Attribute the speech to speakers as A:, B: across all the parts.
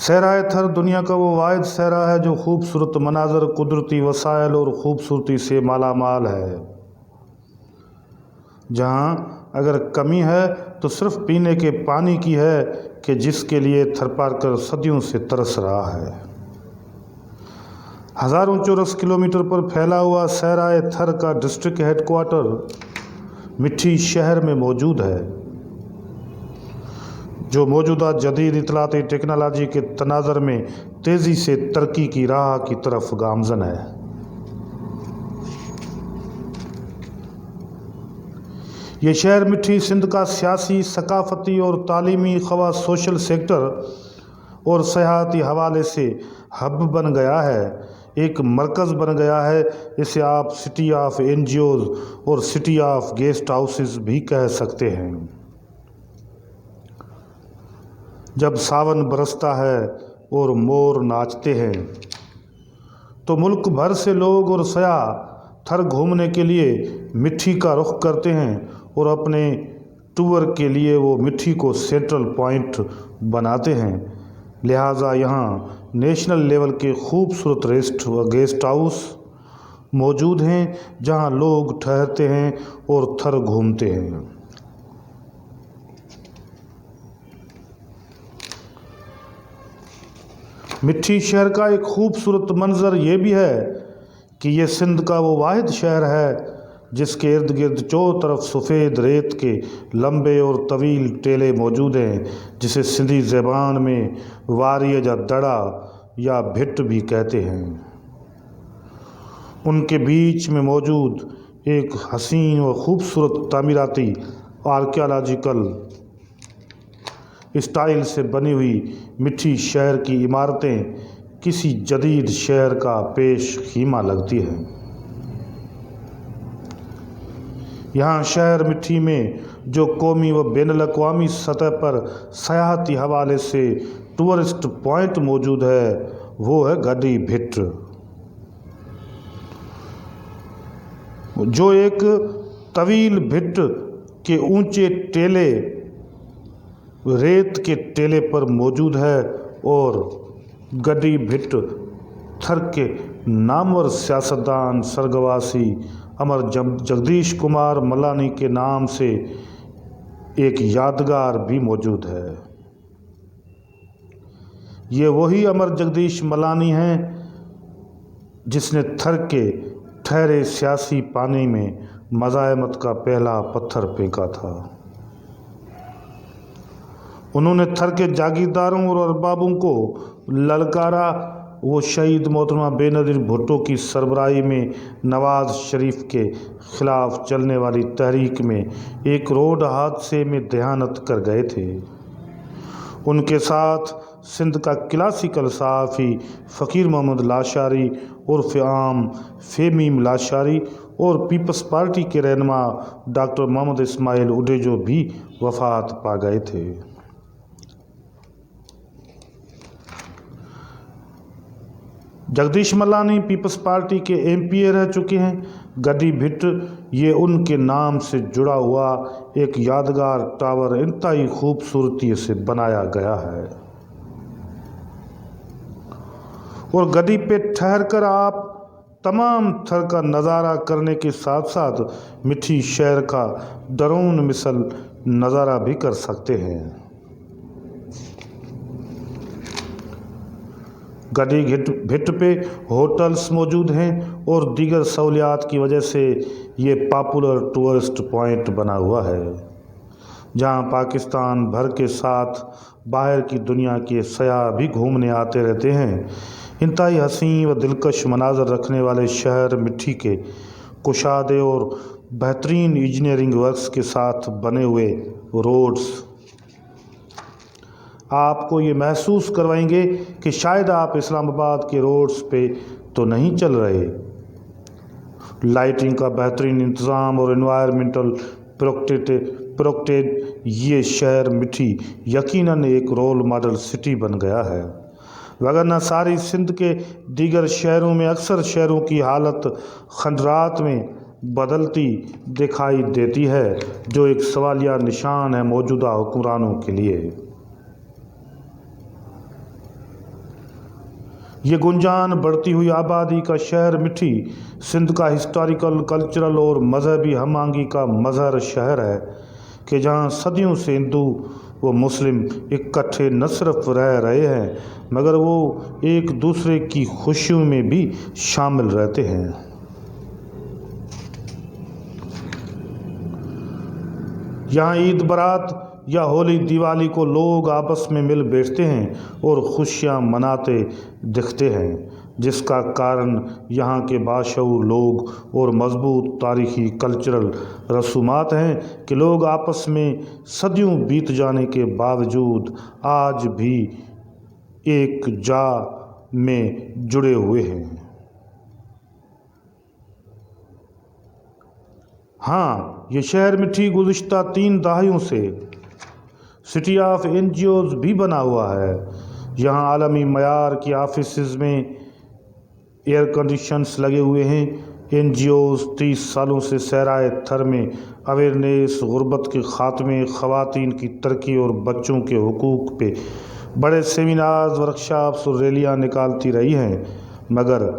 A: صحرائے تھر دنیا کا وہ واحد صحرا ہے جو خوبصورت مناظر، قدرتی وسائل اور خوبصورتی سے مالا مال ہے، جہاں اگر کمی ہے تو صرف پینے کے پانی کی ہے کہ جس کے لیے تھرپارکر صدیوں سے ترس رہا ہے۔ ہزاروں چورس کلومیٹر پر پھیلا ہوا صحرائے تھر کا ڈسٹرکٹ ہیڈ کوارٹر مٹھی شہر میں موجود ہے، جو موجودہ جدید اطلاعاتی ٹیکنالوجی کے تناظر میں تیزی سے ترقی کی راہ کی طرف گامزن ہے۔ یہ شہر مٹھی سندھ کا سیاسی، ثقافتی اور تعلیمی، خواہ سوشل سیکٹر اور سیاحتی حوالے سے ہب بن گیا ہے، ایک مرکز بن گیا ہے۔ اسے آپ city of N G Os اور سٹی آف گیسٹ ہاؤسز بھی کہہ سکتے ہیں۔ جب ساون برستا ہے اور مور ناچتے ہیں تو ملک بھر سے لوگ اور سیاح تھر گھومنے کے لیے مٹھی کا رخ کرتے ہیں، اور اپنے ٹور کے لیے وہ مٹھی کو سینٹرل پوائنٹ بناتے ہیں۔ لہٰذا یہاں نیشنل لیول کے خوبصورت گیسٹ ہاؤس موجود ہیں جہاں لوگ ٹھہرتے ہیں اور تھر گھومتے ہیں۔ مٹھی شہر کا ایک خوبصورت منظر یہ بھی ہے کہ یہ سندھ کا وہ واحد شہر ہے جس کے ارد گرد چاروں طرف سفید ریت کے لمبے اور طویل ٹیلے موجود ہیں، جسے سندھی زبان میں واریہ یا دڑا یا بھٹ بھی کہتے ہیں۔ ان کے بیچ میں موجود ایک حسین و خوبصورت تعمیراتی آرکیالوجیکل اسٹائل سے بنی ہوئی مٹھی شہر کی عمارتیں کسی جدید شہر کا پیش خیمہ لگتی ہیں۔ یہاں شہر مٹھی میں جو قومی و بین الاقوامی سطح پر سیاحتی حوالے سے ٹورسٹ پوائنٹ موجود ہے وہ ہے گڈی بھٹ، جو ایک طویل بھٹ کے اونچے ٹیلے ریت کے ٹیلے پر موجود ہے، اور گڈی بھٹ تھر کے نامور سیاستدان سرگواسی امر جگدیش کمار ملانی کے نام سے ایک یادگار بھی موجود ہے۔ یہ وہی امر جگدیش ملانی ہیں جس نے تھر کے ٹھہرے سیاسی پانی میں مزاحمت کا پہلا پتھر پھینکا تھا۔ انہوں نے تھر کے جاگیرداروں اور اربابوں کو للکارا۔ وہ شہید محترمہ بے نظیر بھٹو کی سربراہی میں نواز شریف کے خلاف چلنے والی تحریک میں ایک روڈ حادثے میں دیہانت کر گئے تھے۔ ان کے ساتھ سندھ کا کلاسیکل صحافی فقیر محمد لاشاری عرف عام فہمیم لاشاری اور پیپلز پارٹی کے رہنما ڈاکٹر محمد اسماعیل اڈیجو بھی وفات پا گئے تھے۔ جگدیش ملانی پیپلز پارٹی کے ایم پی اے رہ چکے ہیں۔ گڈی بھٹ یہ ان کے نام سے جڑا ہوا ایک یادگار ٹاور انتہائی خوبصورتی سے بنایا گیا ہے، اور گڈی پہ ٹھہر کر آپ تمام تھر کا نظارہ کرنے کے ساتھ ساتھ مٹھی شہر کا ڈرون مثل نظارہ بھی کر سکتے ہیں۔ گڈی بھٹ پہ ہوٹلز موجود ہیں اور دیگر سہولیات کی وجہ سے یہ پاپولر ٹورسٹ پوائنٹ بنا ہوا ہے، جہاں پاکستان بھر کے ساتھ باہر کی دنیا کے سیاح بھی گھومنے آتے رہتے ہیں۔ انتہائی حسین و دلکش مناظر رکھنے والے شہر مٹھی کے کشادے اور بہترین انجینئرنگ ورکس کے ساتھ بنے ہوئے روڈز آپ کو یہ محسوس کروائیں گے کہ شاید آپ اسلام آباد کے روڈز پہ تو نہیں چل رہے۔ لائٹنگ کا بہترین انتظام اور انوائرمنٹل پروٹیکٹڈ یہ شہر مٹھی یقیناً ایک رول ماڈل سٹی بن گیا ہے، وگرنہ ساری سندھ کے دیگر شہروں میں اکثر شہروں کی حالت خندرات میں بدلتی دکھائی دیتی ہے، جو ایک سوالیہ نشان ہے موجودہ حکمرانوں کے لیے۔ یہ گنجان بڑھتی ہوئی آبادی کا شہر مٹھی سندھ کا ہسٹوریکل، کلچرل اور مذہبی ہم آہنگی کا مظہر شہر ہے کہ جہاں صدیوں سے ہندو و مسلم اکٹھے نہ صرف رہ رہے ہیں مگر وہ ایک دوسرے کی خوشیوں میں بھی شامل رہتے ہیں۔ یہاں عید برات یا ہولی دیوالی کو لوگ آپس میں مل بیٹھتے ہیں اور خوشیاں مناتے دکھتے ہیں، جس کا کارن یہاں کے باشعور لوگ اور مضبوط تاریخی کلچرل رسومات ہیں کہ لوگ آپس میں صدیوں بیت جانے کے باوجود آج بھی ایک جا میں جڑے ہوئے ہیں۔ ہاں، یہ شہر مٹھی گزشتہ 3 دہائیوں سے city of N G Os بھی بنا ہوا ہے۔ یہاں عالمی معیار کی آفیسز میں ایئر کنڈیشنز لگے ہوئے ہیں۔ این جی اوز 30 سالوں سے صحرائے تھر میں اویئرنیس، غربت کے خاتمے، خواتین کی ترقی اور بچوں کے حقوق پہ بڑے سیمینارز، ورکشاپس اور ریلیاں نکالتی رہی ہیں، مگر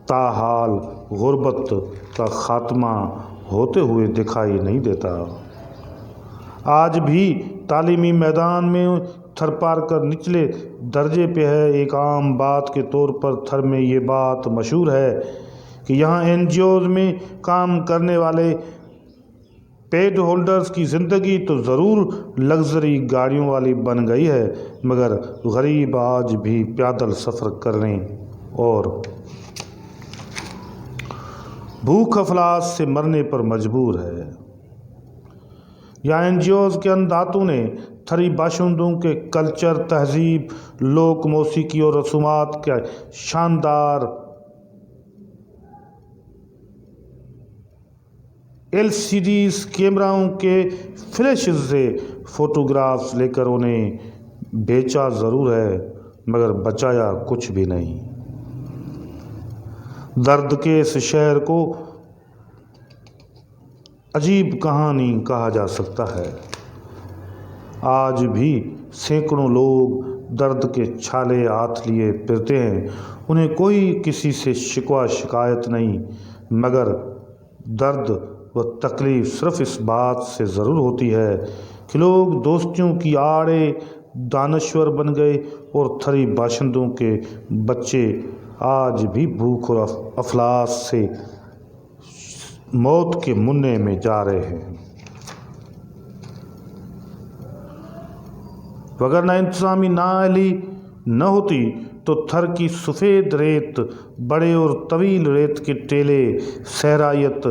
A: تاحال غربت کا خاتمہ ہوتے ہوئے دکھائی نہیں دیتا۔ آج بھی تعلیمی میدان میں تھر پارکر نچلے درجے پہ ہے۔ ایک عام بات کے طور پر تھر میں یہ بات مشہور ہے کہ یہاں این جی اوز میں کام کرنے والے پیڈ ہولڈرز کی زندگی تو ضرور لگژری گاڑیوں والی بن گئی ہے، مگر غریب آج بھی پیدل سفر کرنے اور بھوک افلاس سے مرنے پر مجبور ہے۔ یہاں این جی اوز کے اندھاتوں نے تھری باشندوں کے کلچر، تہذیب، لوک موسیقی اور رسومات کے شاندار ایل سی ڈیز کیمراؤں کے فلیشز سے فوٹوگرافز لے کر انہیں بیچا ضرور ہے مگر بچایا کچھ بھی نہیں۔ درد کے اس شہر کو عجیب کہانی کہا جا سکتا ہے۔ آج بھی سینکڑوں لوگ درد کے چھالے ہاتھ لیے پھرتے ہیں۔ انہیں کوئی کسی سے شکوہ شکایت نہیں، مگر درد و تکلیف صرف اس بات سے ضرور ہوتی ہے کہ لوگ دوستیوں کی آڑے دانشور بن گئے اور تھری باشندوں کے بچے آج بھی بھوک اور افلاس سے موت کے منہ میں جا رہے ہیں۔ وگرنہ انتظامی نااہلی نہ ہوتی تو تھر کی سفید ریت، بڑے اور طویل ریت کے ٹیلے، صحرائیت،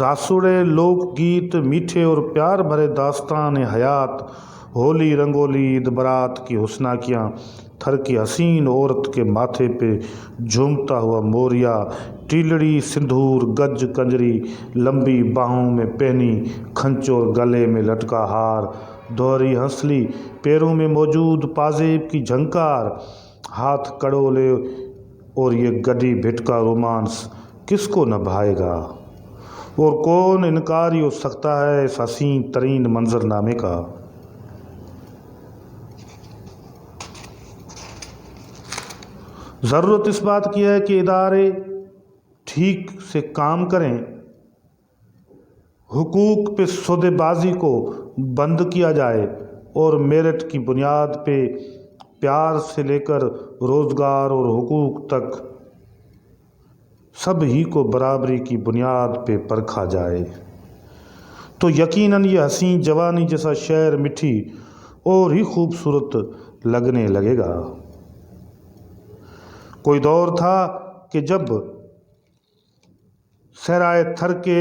A: راسوڑے لوک گیت، میٹھے اور پیار بھرے داستان حیات، ہولی رنگولی، عید برات کی حسناکیاں، تھر کی حسین عورت کے ماتھے پہ جھومتا ہوا موریا، ٹیلڑی، سندور، گج کنجری، لمبی باہوں میں پہنی کھنچ اور گلے میں لٹکا ہار، دوہری ہنسلی، پیروں میں موجود پازیب کی جھنکار، ہاتھ کڑولے اور یہ گڈی بھٹکا رومانس کس کو نہ بھائے گا، اور کون انکاری ہو سکتا ہے اس حسین ترین منظر نامے کا۔ ضرورت اس بات کی ہے کہ ادارے ٹھیک سے کام کریں، حقوق پہ سودے بازی کو بند کیا جائے اور میرٹ کی بنیاد پہ پیار سے لے کر روزگار اور حقوق تک سب ہی کو برابری کی بنیاد پہ پرکھا جائے تو یقیناً یہ حسین جوانی جیسا شہر مٹھی اور ہی خوبصورت لگنے لگے گا۔ کوئی دور تھا کہ جب صحرائے تھر کے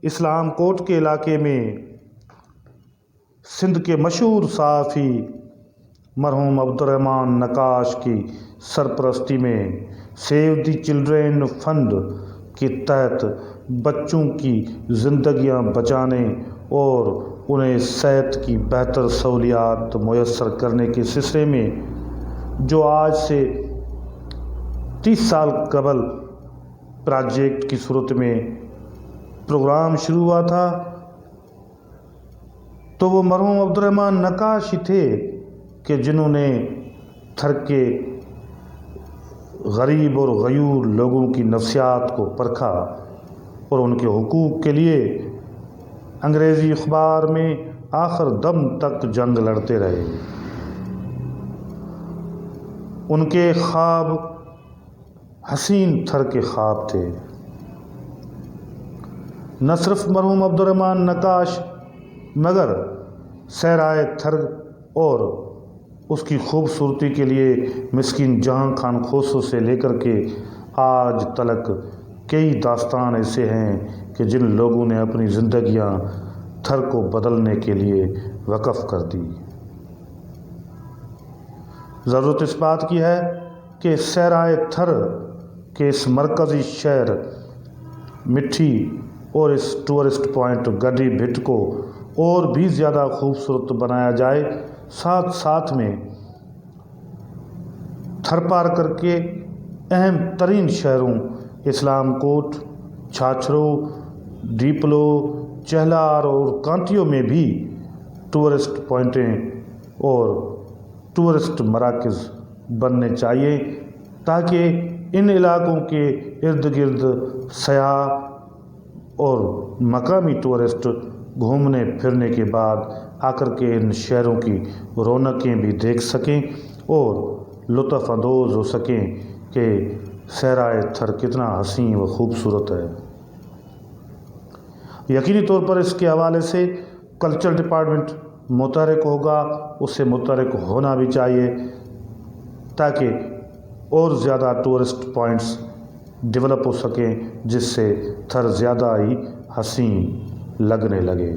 A: اسلام کوٹ کے علاقے میں سندھ کے مشہور صحافی مرحوم عبدالرحمن نقاش کی سرپرستی میں سیو دی چلڈرین فنڈ کے تحت بچوں کی زندگیاں بچانے اور انہیں صحت کی بہتر سہولیات میسر کرنے کے سلسلے میں جو آج سے 30 سال قبل پروجیکٹ کی صورت میں پروگرام شروع ہوا تھا، تو وہ مرحوم عبدالرحمن نقاش ہی تھے کہ جنہوں نے تھر کے غریب اور غیور لوگوں کی نفسیات کو پرکھا اور ان کے حقوق کے لیے انگریزی اخبار میں آخر دم تک جنگ لڑتے رہے۔ ان کے خواب حسین تھر کے خواب تھے۔ نہ صرف مرحوم عبدالرحمن نقاش مگر صحرائے تھر اور اس کی خوبصورتی کے لیے مسکین جہاں خان کھوسرو سے لے کر کے آج تلک کئی داستان ایسے ہیں کہ جن لوگوں نے اپنی زندگیاں تھر کو بدلنے کے لیے وقف کر دی۔ ضرورت اس بات کی ہے کہ صحرائے تھر کے اس مرکزی شہر مٹھی اور اس ٹورسٹ پوائنٹ گڈی بھٹ کو اور بھی زیادہ خوبصورت بنایا جائے، ساتھ ساتھ میں تھر پار کر کے اہم ترین شہروں اسلام کوٹ، چھاچھرو، ڈیپلو، چہلار اور کانٹیوں میں بھی ٹورسٹ پوائنٹیں اور ٹورسٹ مراکز بننے چاہیے تاکہ ان علاقوں کے ارد گرد سیاح اور مقامی ٹورسٹ گھومنے پھرنے کے بعد آ کر کے ان شہروں کی رونقیں بھی دیکھ سکیں اور لطف اندوز ہو سکیں کہ صحرائے تھر کتنا حسین و خوبصورت ہے۔ یقینی طور پر اس کے حوالے سے کلچر ڈپارٹمنٹ متحرک ہوگا، اس سے متحرک ہونا بھی چاہیے تاکہ اور زیادہ ٹورسٹ پوائنٹس ڈیولپ ہو سکیں، جس سے تھر زیادہ ہی حسین لگنے لگے۔